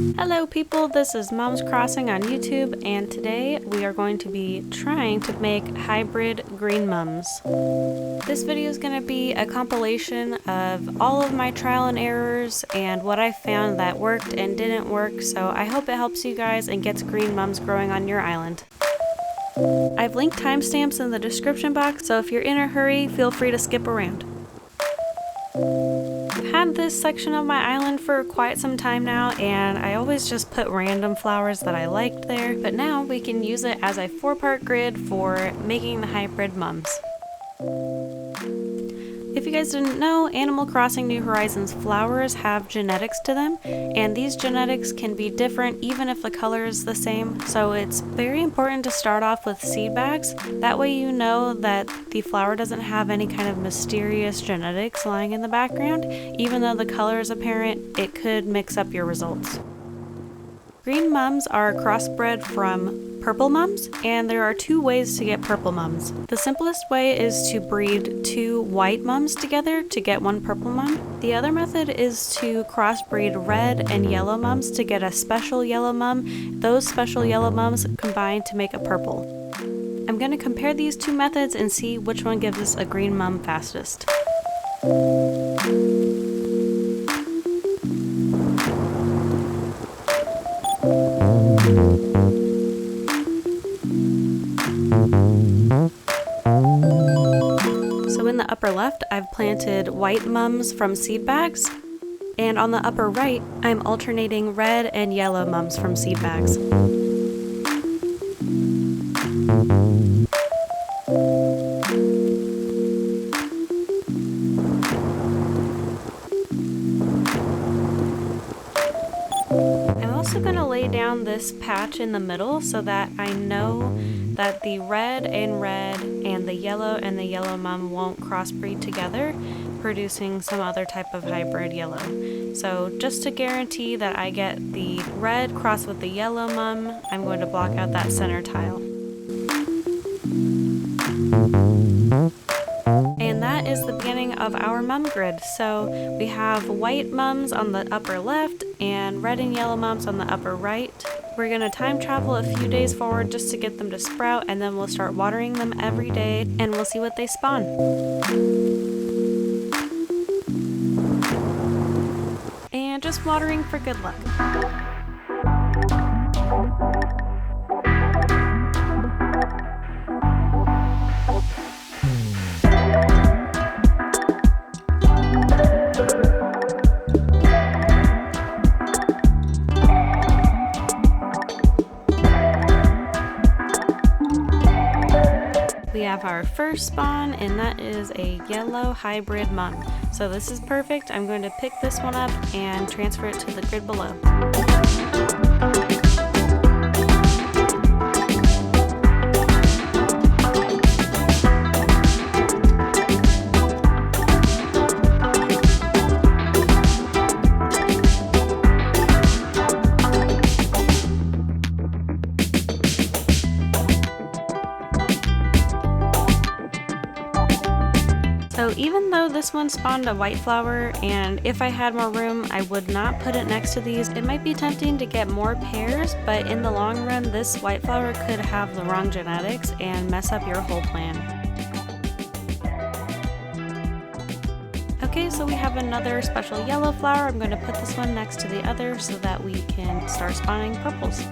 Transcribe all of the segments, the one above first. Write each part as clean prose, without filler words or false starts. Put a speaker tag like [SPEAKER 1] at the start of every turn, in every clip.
[SPEAKER 1] Hello people, this is Mom's Crossing on YouTube, and today we are going to be trying to make hybrid green mums. This video is going to be a compilation of all of my trial and errors and what I found that worked and didn't work, so I hope it helps you guys and gets green mums growing on your island. I've linked timestamps in the description box, so if you're in a hurry, feel free to skip around. I've had this section of my island for quite some time now, and I always just put random flowers that I liked there, but now we can use it as a 4-part grid for making the hybrid mums. If you guys didn't know, Animal Crossing New Horizons flowers have genetics to them, and these genetics can be different even if the color is the same, so it's very important to start off with seed bags. That way you know that the flower doesn't have any kind of mysterious genetics lying in the background. Even though the color is apparent, it could mix up your results. Green mums are crossbred from purple mums, and there are 2 ways to get purple mums. The simplest way is to breed 2 white mums together to get 1 purple mum. The other method is to crossbreed red and yellow mums to get a special yellow mum. Those special yellow mums combine to make a purple. I'm going to compare these 2 methods and see which one gives us a green mum fastest. So in the upper left, I've planted white mums from seed bags, and on the upper right, I'm alternating red and yellow mums from seed bags. I'm also going to lay down this patch in the middle so that I know that the red and the yellow mum won't crossbreed together, producing some other type of hybrid yellow. So just to guarantee that I get the red crossed with the yellow mum, I'm going to block out that center tile. And that is the beginning of our mum grid. So we have white mums on the upper left and red and yellow mums on the upper right. We're going to time travel a few days forward just to get them to sprout, and then we'll start watering them every day and we'll see what they spawn. And just watering for good luck. We have our first spawn, and that is a yellow hybrid mum. So this is perfect. I'm going to pick this one up and transfer it to the grid below. So even though this one spawned a white flower, and if I had more room I would not put it next to these, it might be tempting to get more pairs, but in the long run this white flower could have the wrong genetics and mess up your whole plan. Okay, so we have another special yellow flower. I'm going to put this one next to the other so that we can start spawning purples.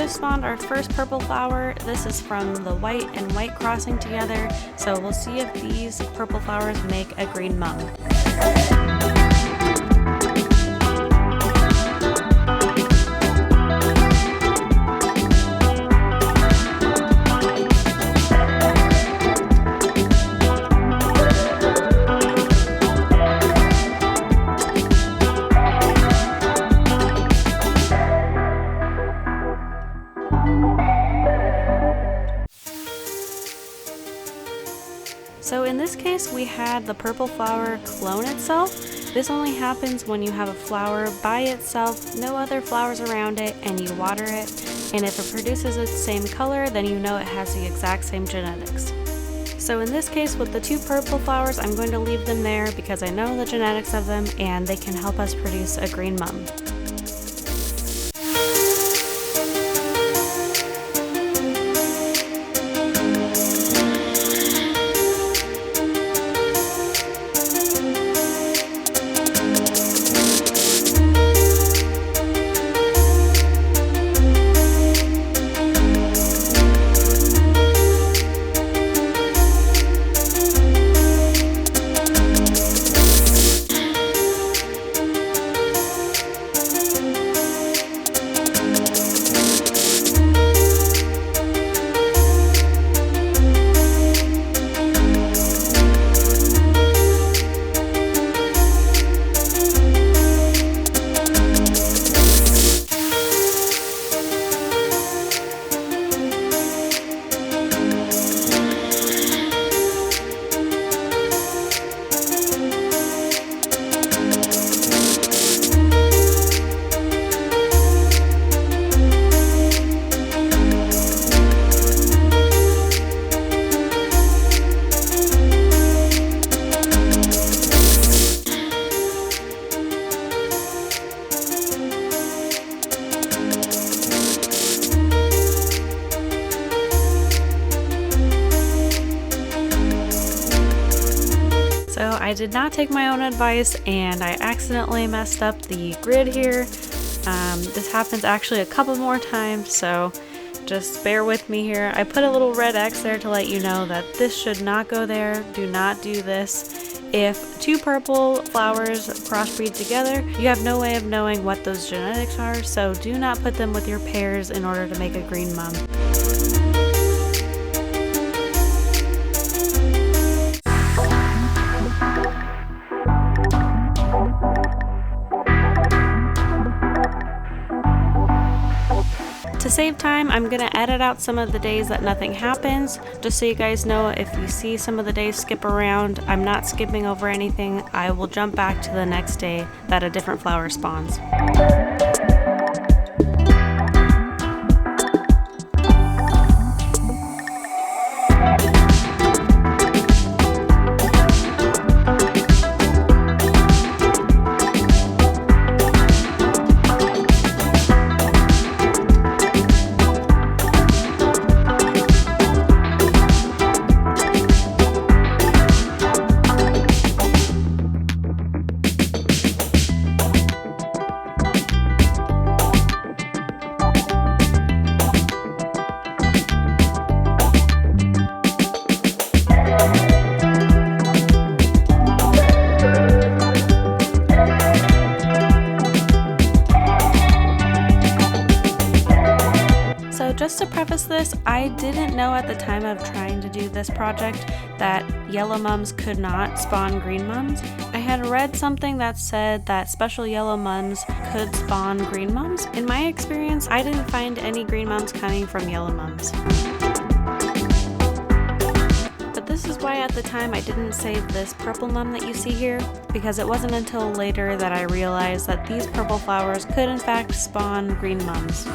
[SPEAKER 1] Spawned our first purple flower. This is from the white and white crossing together, so we'll see if these purple flowers make a green mum. So in this case we had the purple flower clone itself, This only happens when you have a flower by itself, no other flowers around it, and you water it, and if it produces its same color, then you know it has the exact same genetics. So in this case, with the 2 purple flowers, I'm going to leave them there because I know the genetics of them and they can help us produce a green mum. So I did not take my own advice and I accidentally messed up the grid here. This happens actually a couple more times, so just bear with me here. I put a little red X there to let you know that this should not go there. Do not do this. If 2 purple flowers crossbreed together, you have no way of knowing what those genetics are, so do not put them with your pairs in order to make a green mum. To save time, I'm going to edit out some of the days that nothing happens, just so you guys know if you see some of the days skip around, I'm not skipping over anything. I will jump back to the next day that a different flower spawns. Just to preface this, I didn't know at the time of trying to do this project that yellow mums could not spawn green mums. I had read something that said that special yellow mums could spawn green mums. In my experience, I didn't find any green mums coming from yellow mums. But this is why at the time I didn't save this purple mum that you see here, because it wasn't until later that I realized that these purple flowers could in fact spawn green mums.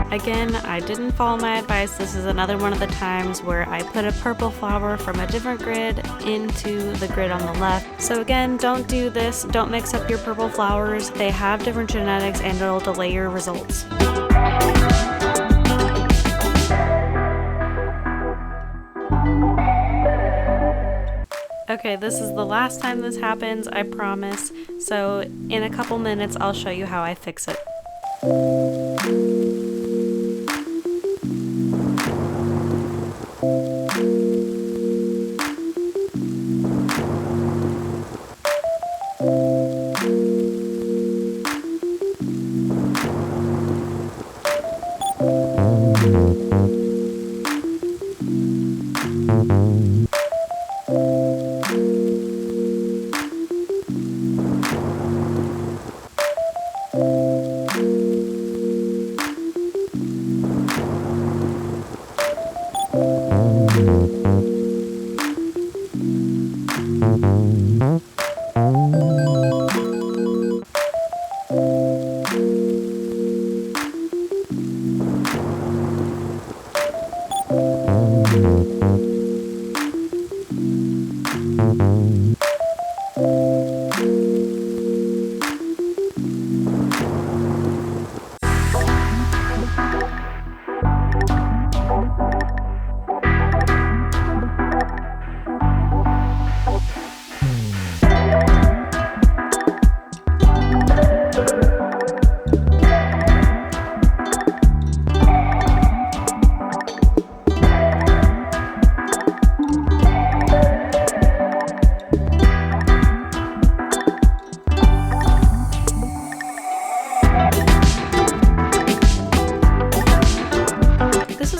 [SPEAKER 1] Again, I didn't follow my advice. This is another one of the times where I put a purple flower from a different grid into the grid on the left. So again, don't do this. Don't mix up your purple flowers. They have different genetics and it'll delay your results. Okay, this is the last time this happens, I promise. So in a couple minutes, I'll show you how I fix it.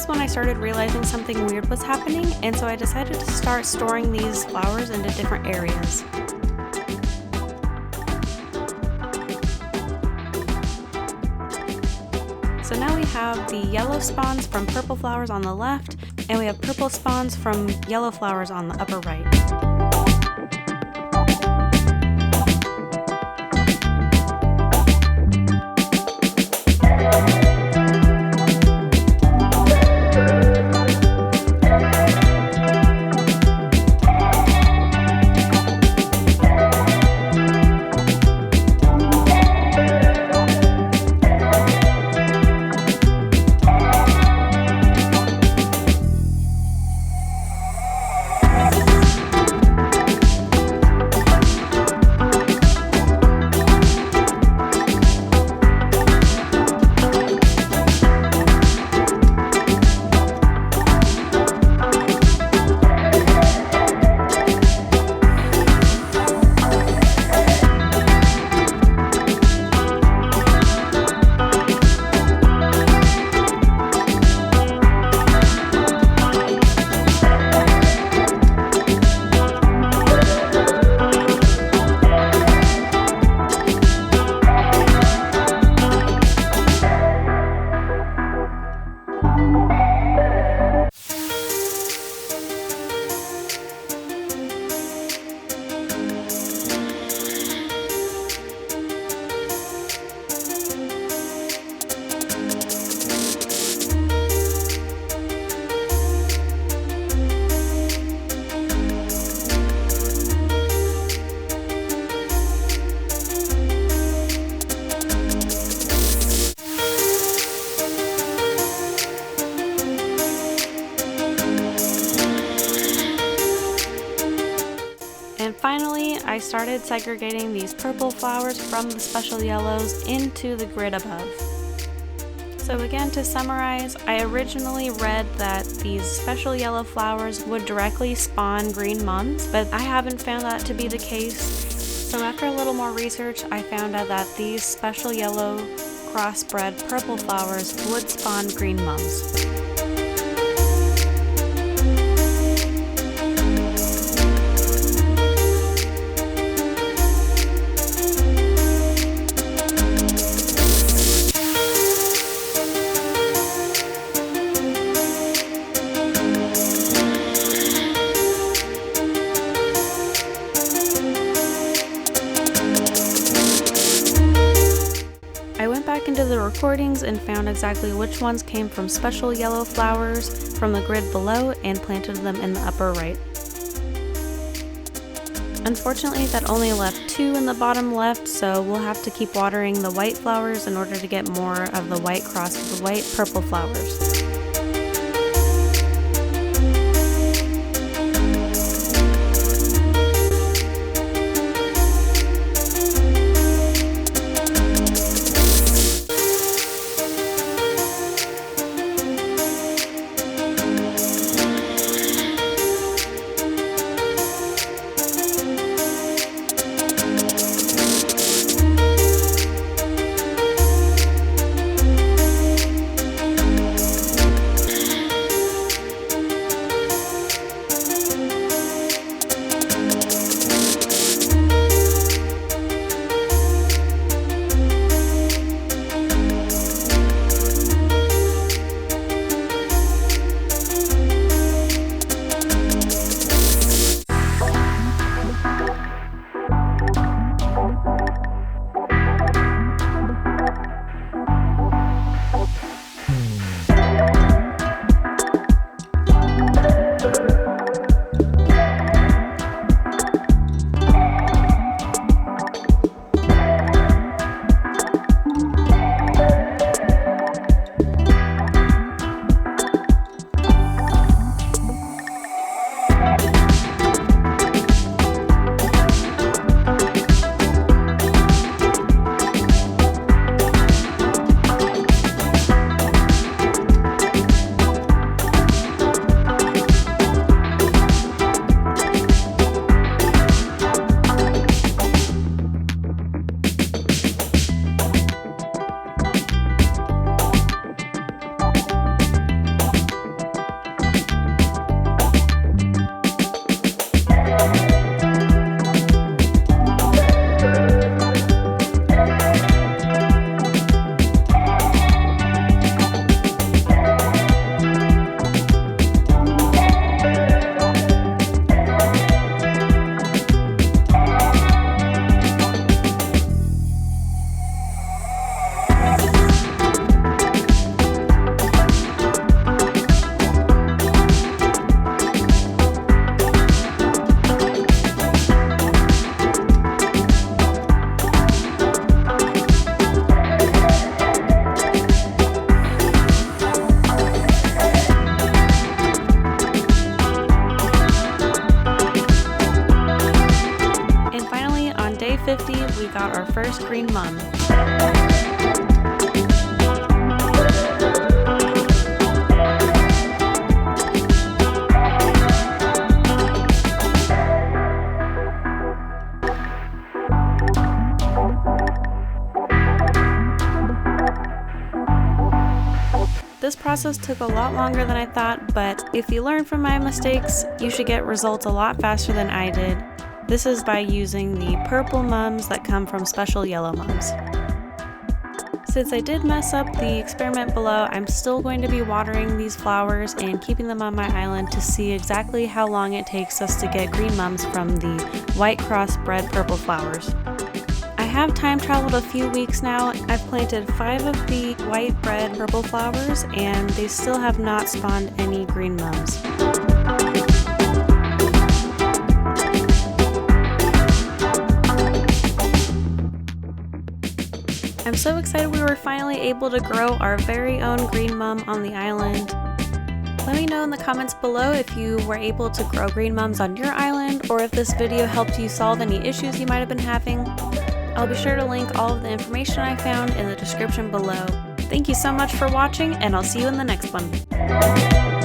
[SPEAKER 1] is when I started realizing something weird was happening, and so I decided to start storing these flowers into different areas. So now we have the yellow spawns from purple flowers on the left, and we have purple spawns from yellow flowers on the upper right. And finally, I started segregating these purple flowers from the special yellows into the grid above. So again, to summarize, I originally read that these special yellow flowers would directly spawn green mums, but I haven't found that to be the case. So after a little more research, I found out that these special yellow crossbred purple flowers would spawn green mums. Into the recordings and found exactly which ones came from special yellow flowers from the grid below and planted them in the upper right. Unfortunately, that only left 2 in the bottom left, so we'll have to keep watering the white flowers in order to get more of the white cross with the white purple flowers. first green mum. This process took a lot longer than I thought, but if you learn from my mistakes, you should get results a lot faster than I did. This is by using the purple mums that come from special yellow mums. Since I did mess up the experiment below, I'm still going to be watering these flowers and keeping them on my island to see exactly how long it takes us to get green mums from the white crossbred purple flowers. I have time traveled a few weeks now. I've planted 5 of the white bred purple flowers and they still have not spawned any green mums. I'm so excited we were finally able to grow our very own green mum on the island. Let me know in the comments below if you were able to grow green mums on your island or if this video helped you solve any issues you might have been having. I'll be sure to link all of the information I found in the description below. Thank you so much for watching, and I'll see you in the next one.